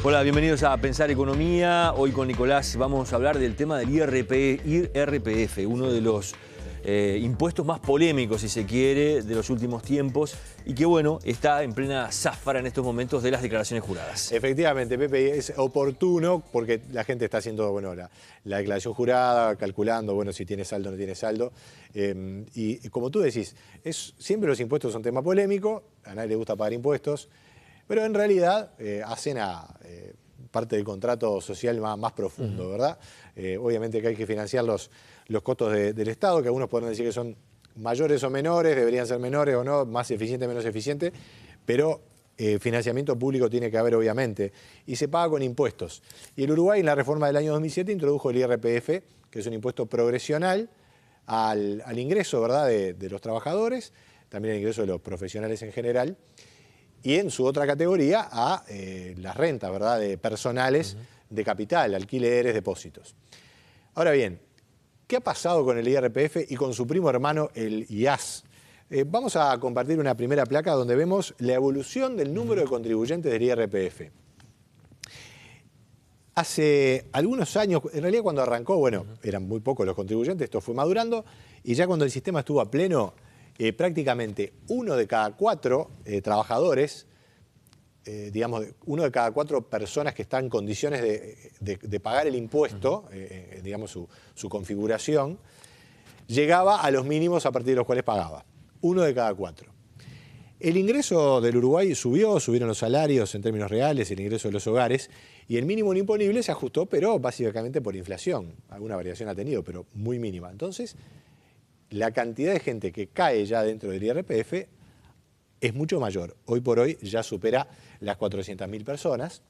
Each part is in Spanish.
Hola, bienvenidos a Pensar Economía. Hoy con Nicolás vamos a hablar del tema del IRPF, uno de los impuestos más polémicos, si se quiere, de los últimos tiempos y que, bueno, está en plena zafra en estos momentos de las declaraciones juradas. Efectivamente, Pepe, es oportuno porque la gente está haciendo, bueno, la declaración jurada, calculando, bueno, si tiene saldo o no tiene saldo. Y como tú decís, siempre los impuestos son tema polémico, a nadie le gusta pagar impuestos, pero en realidad hacen parte del contrato social más profundo, ¿verdad? Obviamente que hay que financiar los costos del Estado, que algunos podrán decir que son mayores o menores, deberían ser menores o no, más eficiente, menos eficiente, pero financiamiento público tiene que haber, obviamente, y se paga con impuestos. Y el Uruguay, en la reforma del año 2007, introdujo el IRPF, que es un impuesto progresional al ingreso, ¿verdad?, de los trabajadores, también al ingreso de los profesionales en general, y en su otra categoría a las rentas, ¿verdad?, de personales de capital, alquileres, depósitos. Ahora bien, ¿qué ha pasado con el IRPF y con su primo hermano, el IAS? Vamos a compartir una primera placa donde vemos la evolución del número de contribuyentes del IRPF. Hace algunos años, en realidad cuando arrancó, bueno, eran muy pocos los contribuyentes, esto fue madurando, y ya cuando el sistema estuvo a pleno, prácticamente uno de cada cuatro trabajadores, digamos, uno de cada cuatro personas que están en condiciones de pagar el impuesto, digamos, su configuración, llegaba a los mínimos a partir de los cuales pagaba. Uno de cada cuatro. El ingreso del Uruguay subieron los salarios en términos reales, el ingreso de los hogares, y el mínimo no imponible se ajustó, pero básicamente por inflación. Alguna variación ha tenido, pero muy mínima. Entonces, la cantidad de gente que cae ya dentro del IRPF es mucho mayor. Hoy por hoy ya supera las 400.000 personas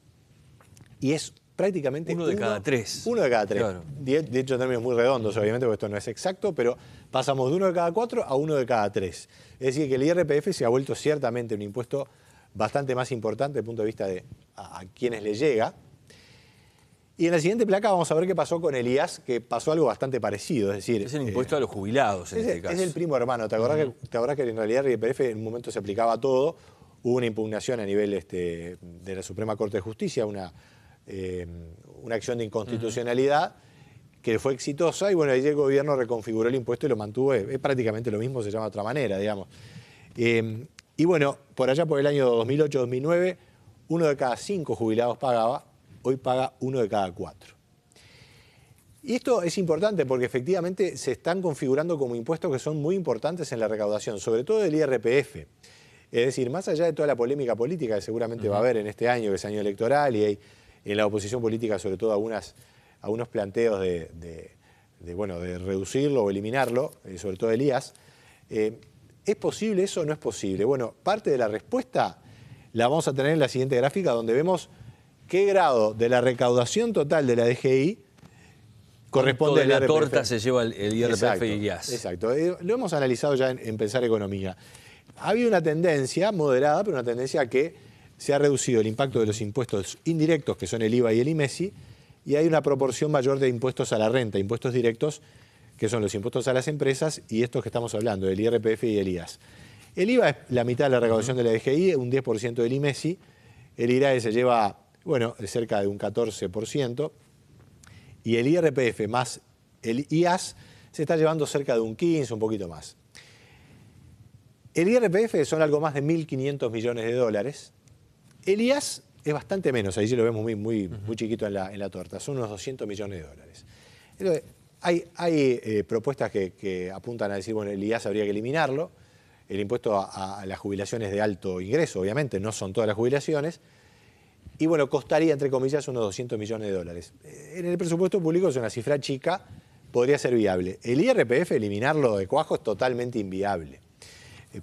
y es prácticamente uno de cada tres. Uno de cada tres. Claro. De hecho, en términos muy redondos, obviamente, porque esto no es exacto, pero pasamos de uno de cada cuatro a uno de cada tres. Es decir, que el IRPF se ha vuelto ciertamente un impuesto bastante más importante desde el punto de vista de a quienes le llega. Y en la siguiente placa vamos a ver qué pasó con el IAS, que pasó algo bastante parecido. Es decir, es el impuesto a los jubilados en este caso. Es el primo hermano. ¿Te acordás que en realidad el IRPF en un momento se aplicaba a todo? Hubo una impugnación a nivel de la Suprema Corte de Justicia, una acción de inconstitucionalidad que fue exitosa y bueno, ahí el gobierno reconfiguró el impuesto y lo mantuvo. Es prácticamente lo mismo, se llama de otra manera, digamos. Y bueno, por allá por el año 2008-2009, uno de cada 5 jubilados pagaba. Hoy paga uno de cada 4. Y esto es importante porque efectivamente se están configurando como impuestos que son muy importantes en la recaudación, sobre todo del IRPF. Es decir, más allá de toda la polémica política que seguramente va a haber en este año, que es año electoral, y hay en la oposición política sobre todo algunos planteos de reducirlo o eliminarlo, sobre todo el IAS. ¿Es posible eso o no es posible? Bueno, parte de la respuesta la vamos a tener en la siguiente gráfica donde vemos qué grado de la recaudación total de la DGI corresponde al IRPF. La torta se lleva el IRPF exacto, y el IAS. Exacto. Lo hemos analizado ya en Pensar Economía. Ha habido una tendencia moderada, pero una tendencia que se ha reducido el impacto de los impuestos indirectos, que son el IVA y el IMESI, y hay una proporción mayor de impuestos a la renta, impuestos directos, que son los impuestos a las empresas, y estos que estamos hablando, el IRPF y el IAS. El IVA es la mitad de la recaudación de la DGI, un 10% del IMESI, el IRAE se lleva cerca de un 14%, y el IRPF más el IAS se está llevando cerca de un 15%, un poquito más. El IRPF son algo más de 1.500 millones de dólares. El IAS es bastante menos, ahí sí lo vemos muy chiquito en la torta, son unos 200 millones de dólares. Entonces, hay propuestas que apuntan a decir, bueno, el IAS habría que eliminarlo, el impuesto a las jubilaciones de alto ingreso, obviamente, no son todas las jubilaciones, y bueno, costaría, entre comillas, unos 200 millones de dólares. En el presupuesto público es una cifra chica, podría ser viable. El IRPF, eliminarlo de cuajo, es totalmente inviable.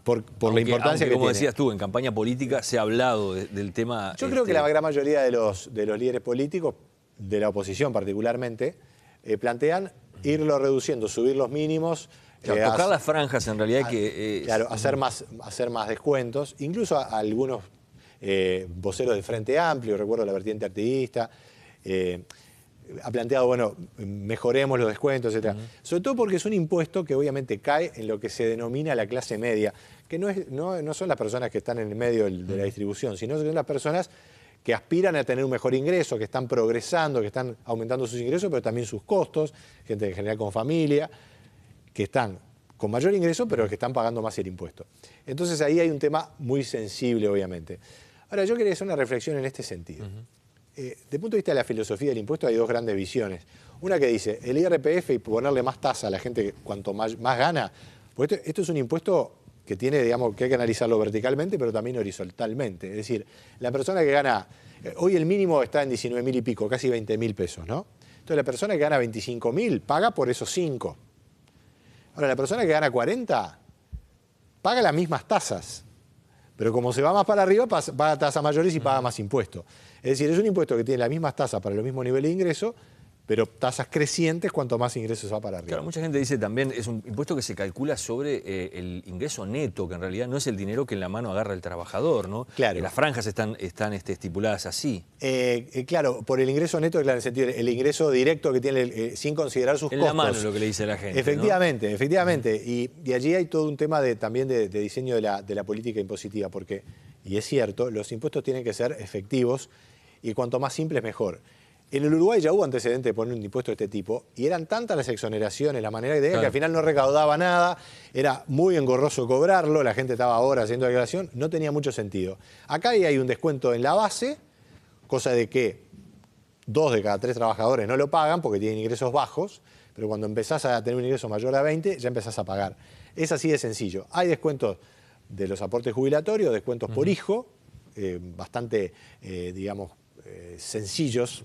Por la importancia que como tiene. Decías tú, en campaña política se ha hablado del tema. Yo creo que la gran mayoría de los líderes políticos, de la oposición particularmente, plantean irlo reduciendo, subir los mínimos. Claro, tocar las franjas en realidad claro, hacer más descuentos, incluso a algunos voceros del Frente Amplio, recuerdo la vertiente artiguista, ha planteado, bueno, mejoremos los descuentos, etc. Sobre todo porque es un impuesto que obviamente cae en lo que se denomina la clase media, que no son las personas que están en el medio de la distribución, sino son las personas que aspiran a tener un mejor ingreso, que están progresando, que están aumentando sus ingresos, pero también sus costos, gente en general con familia, que están con mayor ingreso, pero que están pagando más el impuesto. Entonces ahí hay un tema muy sensible, obviamente. Ahora, yo quería hacer una reflexión en este sentido. Desde el punto de vista de la filosofía del impuesto hay dos grandes visiones. Una que dice, el IRPF y ponerle más tasa a la gente cuanto más gana, porque esto es un impuesto que tiene, digamos, que hay que analizarlo verticalmente, pero también horizontalmente. Es decir, la persona que gana, hoy el mínimo está en 19.000 y pico, casi 20.000 pesos, ¿no? Entonces la persona que gana 25.000 paga por esos 5. Ahora, la persona que gana 40 paga las mismas tasas, pero como se va más para arriba, paga tasas mayores y paga más impuestos. Es decir, es un impuesto que tiene las mismas tasas para el mismo nivel de ingreso, pero tasas crecientes cuanto más ingresos va para arriba. Claro, mucha gente dice también, es un impuesto que se calcula sobre el ingreso neto, que en realidad no es el dinero que en la mano agarra el trabajador, ¿no? Claro. Las franjas están estipuladas así. Claro, por el ingreso neto, claro, en el sentido, el ingreso directo que tiene sin considerar sus costos. En la mano, lo que le dice la gente, Efectivamente, ¿no? efectivamente. Y allí hay todo un tema también de diseño de la política impositiva, porque, y es cierto, los impuestos tienen que ser efectivos y cuanto más simples mejor. En el Uruguay ya hubo antecedentes de poner un impuesto de este tipo y eran tantas las exoneraciones, la manera que tenía, que al final no recaudaba nada, era muy engorroso cobrarlo, la gente estaba ahora haciendo declaración, no tenía mucho sentido. Acá hay un descuento en la base, cosa de que 2 de cada 3 trabajadores no lo pagan porque tienen ingresos bajos, pero cuando empezás a tener un ingreso mayor a 20 ya empezás a pagar. Es así de sencillo. Hay descuentos de los aportes jubilatorios, descuentos por hijo, bastante, digamos, sencillos,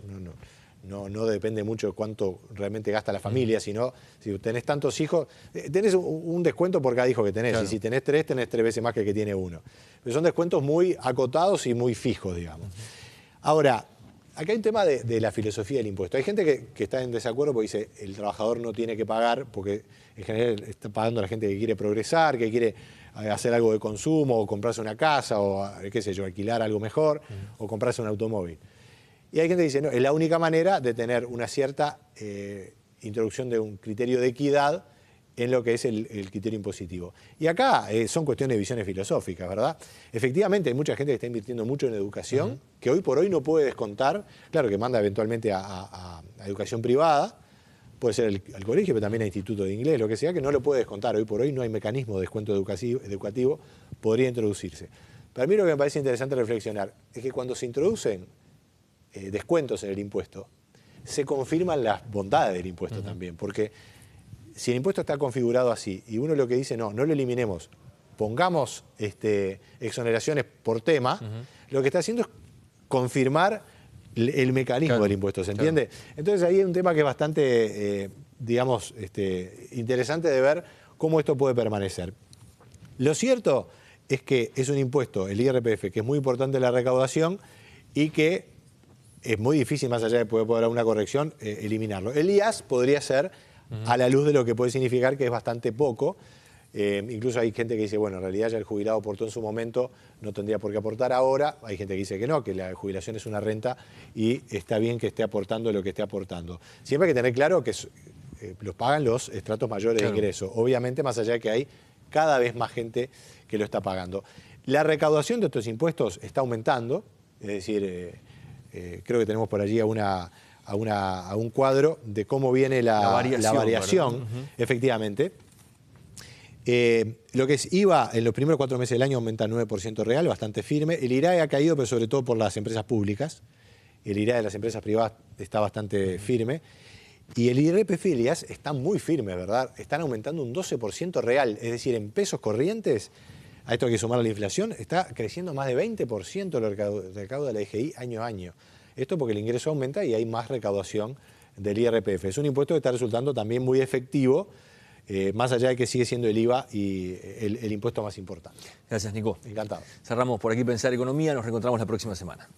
no depende mucho de cuánto realmente gasta la familia, sino si tenés tantos hijos, tenés un descuento por cada hijo que tenés, claro. Y si tenés 3, tenés 3 veces más que el que tiene 1. Pero son descuentos muy acotados y muy fijos, digamos. Ahora, acá hay un tema de la filosofía del impuesto. Hay gente que está en desacuerdo porque dice el trabajador no tiene que pagar, porque en general está pagando a la gente que quiere progresar, que quiere hacer algo de consumo, o comprarse una casa, o qué sé yo, alquilar algo mejor, o comprarse un automóvil. Y hay gente que dice, no, es la única manera de tener una cierta introducción de un criterio de equidad en lo que es el criterio impositivo. Y acá son cuestiones de visiones filosóficas, ¿verdad? Efectivamente hay mucha gente que está invirtiendo mucho en educación, que hoy por hoy no puede descontar, claro que manda eventualmente a educación privada, puede ser al colegio, pero también a instituto de inglés, lo que sea, que no lo puede descontar. Hoy por hoy no hay mecanismo de descuento educativo, podría introducirse. Para mí lo que me parece interesante reflexionar es que cuando se introducen descuentos en el impuesto, se confirman las bondades del impuesto también, porque si el impuesto está configurado así y uno lo que dice, no lo eliminemos, pongamos exoneraciones por tema, lo que está haciendo es confirmar el mecanismo del impuesto, ¿se entiende? Entonces ahí hay un tema que es bastante, digamos, interesante de ver cómo esto puede permanecer. Lo cierto es que es un impuesto, el IRPF, que es muy importante en la recaudación y que es muy difícil, más allá de poder haber una corrección, eliminarlo. El IAS podría ser, a la luz de lo que puede significar, que es bastante poco. Incluso hay gente que dice, bueno, en realidad ya el jubilado aportó en su momento, no tendría por qué aportar ahora. Hay gente que dice que no, que la jubilación es una renta y está bien que esté aportando lo que esté aportando. Siempre hay que tener claro que los pagan los estratos mayores de ingreso. Obviamente, más allá de que hay cada vez más gente que lo está pagando. La recaudación de estos impuestos está aumentando, es decir, creo que tenemos por allí a un cuadro de cómo viene la variación efectivamente. Lo que es IVA en los primeros 4 meses del año aumenta 9% real, bastante firme. El IRAE ha caído, pero sobre todo por las empresas públicas. El IRAE de las empresas privadas está bastante firme. Y el IRPF y el IAS están muy firmes, ¿verdad? Están aumentando un 12% real, es decir, en pesos corrientes, a esto hay que sumar la inflación, está creciendo más de 20% lo recauda la DGI año a año. Esto porque el ingreso aumenta y hay más recaudación del IRPF. Es un impuesto que está resultando también muy efectivo, más allá de que sigue siendo el IVA y el impuesto más importante. Gracias, Nico. Encantado. Cerramos por aquí Pensar Economía, nos reencontramos la próxima semana.